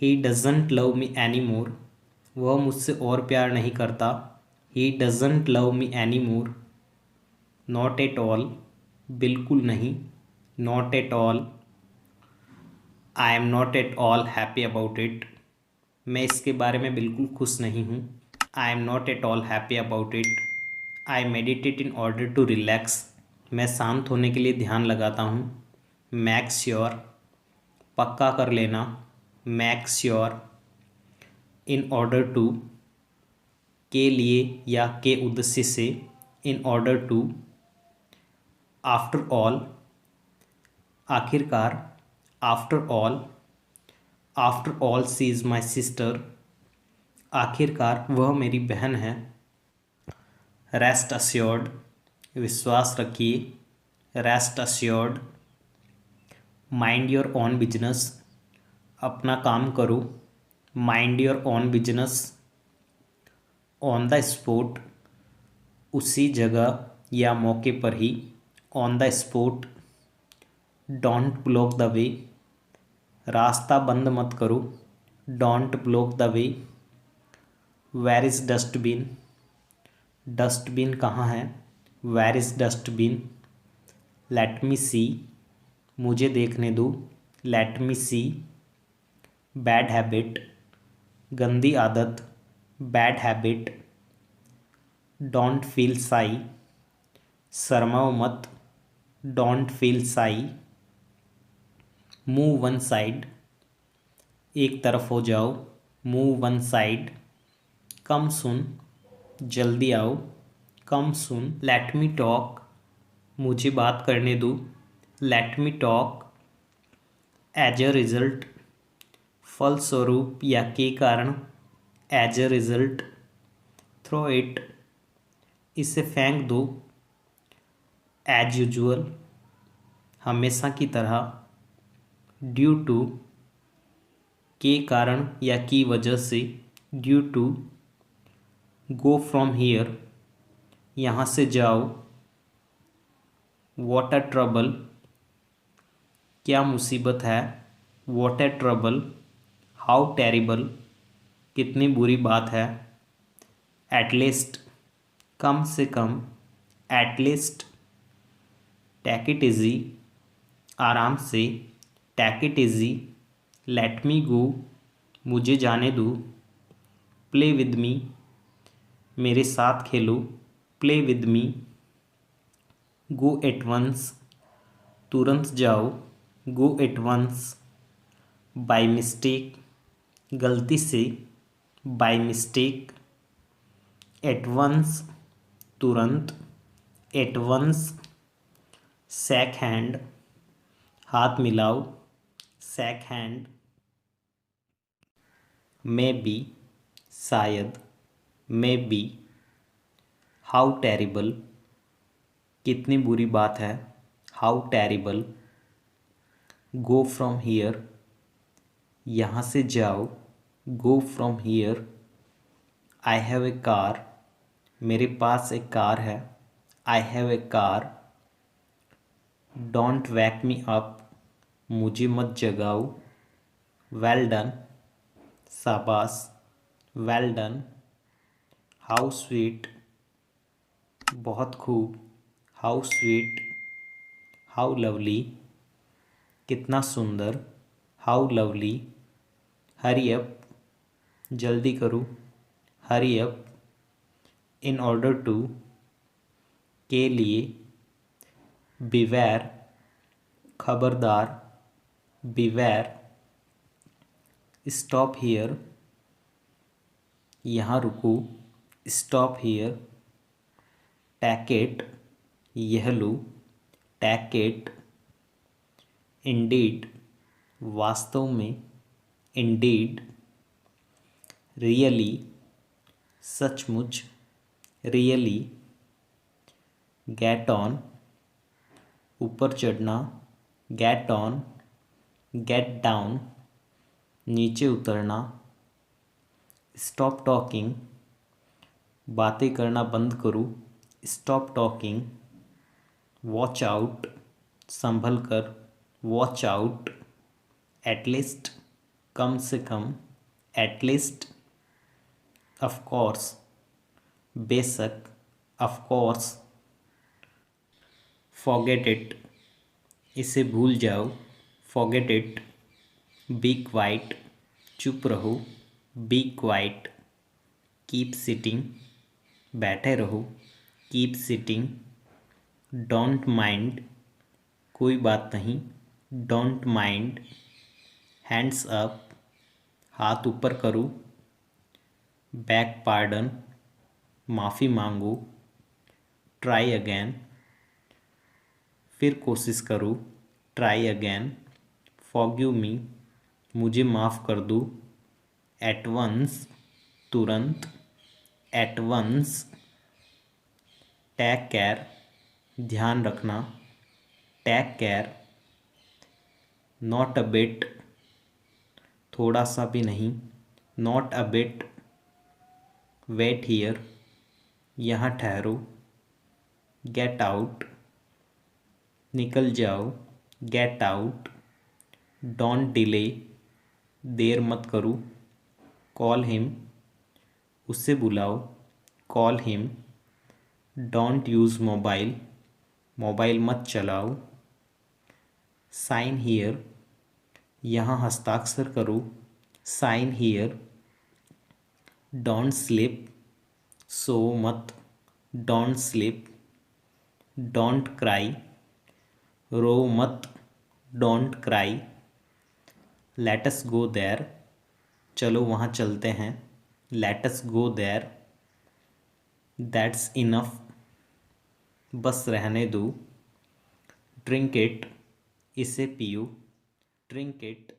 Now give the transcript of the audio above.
He doesn't love me any more, वह मुझसे और प्यार नहीं करता। He doesn't love me any more. Not at all, बिल्कुल नहीं। Not at all, I am not at all happy about it, मैं इसके बारे में बिल्कुल खुश नहीं हूँ। I am not at all happy about it. I meditate in order to relax, मैं शांत होने के लिए ध्यान लगाता हूँ। मैक श्योर, पक्का कर लेना। Make sure. In order to, के लिए या के उद्देश्य से। In order to. After all, आखिरकार। After all, after all she is my sister, आखिरकार वह मेरी बहन है। रेस्ट अश्योर्ड, विश्वास रखिए। Rest assured. Mind your own business, अपना काम करो। Mind your own business. On the spot, उसी जगह या मौके पर ही। On the spot. Don't block the way, रास्ता बंद मत करो। Don't block the way. Where is dustbin, dustbin कहाँ है। Where is dustbin. Let me see, मुझे देखने दो। Let me see. Bad habit, गंदी आदत। Bad habit. Don't feel shy, शर्माओ मत। Don't feel shy. Move one side, एक तरफ हो जाओ। Move one side. Come soon, जल्दी आओ। कम सुन। लेट मी टॉक, मुझे बात करने दो। Let me talk. As a result, फलस्वरूप या के कारण। As a result. Throw it, इसे फेंक दो। एज यूजुअल, हमेशा की तरह। ड्यू टू, के कारण या की वजह से। Due to. Go from here, यहाँ से जाओ। वॉट अ ट्रबल, क्या मुसीबत है। What a trouble. How terrible, कितनी बुरी बात है। एटलीस्ट, कम से कम। एटलीस्ट। टेक इट इजी, आराम से। Take it easy. Let me go, मुझे जाने दो। प्ले विद मी, मेरे साथ खेलो। Play with me. Go at once, तुरंत जाओ। Go at once. By mistake, गलती से। By mistake. एट वंस, तुरंत। At once. शेक हैंड, हाथ मिलाओ। Shake hand. मे बी, शायद। May be. हाउ टेरिबल, कितनी बुरी बात है। How terrible. Go from here, यहाँ से जाओ। गो from here. I have a car, मेरे पास एक कार है। I have a car. Don't wake me up, मुझे मत जगाओ। वेल डन, शाबाश। Well done. हाउ स्वीट, बहुत खूब। How sweet. हाउ लवली, कितना सुंदर। How lovely. हरी अप, जल्दी करो। Hurry up. In order to, के लिए। बिवेयर, खबरदार। बिवेयर। स्टॉप हियर, यहाँ रुको। Stop here. टेक इट, यह लो। Take it. इंडीड, वास्तव में। इंडीड। रियली, सचमुच। रियली। गेट ऑन, ऊपर चढ़ना। Get on. गेट डाउन, नीचे उतरना। स्टॉप टॉकिंग, बातें करना बंद करो। Stop talking. वॉच आउट, संभल कर। Watch out. एटलीस्ट, कम से कम, एटलीस्ट, ऑफ कोर्स, बेशक, ऑफ कोर्स, फॉरगेट इट, इसे भूल जाओ, फॉरगेट इट, बी क्वाइट, चुप रहो, बी क्वाइट, कीप सिटिंग, बैठे रहो, कीप सिटिंग, डोंट माइंड, कोई बात नहीं, डोंट माइंड, हैंड्स अप, हाथ ऊपर करो, बैक पार्डन, माफ़ी मांगो, ट्राई अगेन, फिर कोशिश करो, ट्राई अगेन, फॉरगिव मी, मुझे माफ़ कर दो, एट वंस, तुरंत, एट वंस, टेक केयर, ध्यान रखना, take care, not a bit, थोड़ा सा भी नहीं, not a bit, wait here, यहाँ ठहरो, गेट आउट, निकल जाओ, गेट आउट, डोंट डिले, देर मत करो, कॉल हिम, उससे बुलाओ, call him, don't use mobile, mobile मत चलाओ, साइन हियर, यहाँ हस्ताक्षर करो, साइन हियर, डोंट स्लिप, सो मत, डोंट स्लिप, डोंट क्राई, रो मत, don't cry, let us go there, चलो वहाँ चलते हैं, let us go there, that's enough, बस रहने दो, ड्रिंक इट, इसे पियो, ड्रिंक इट,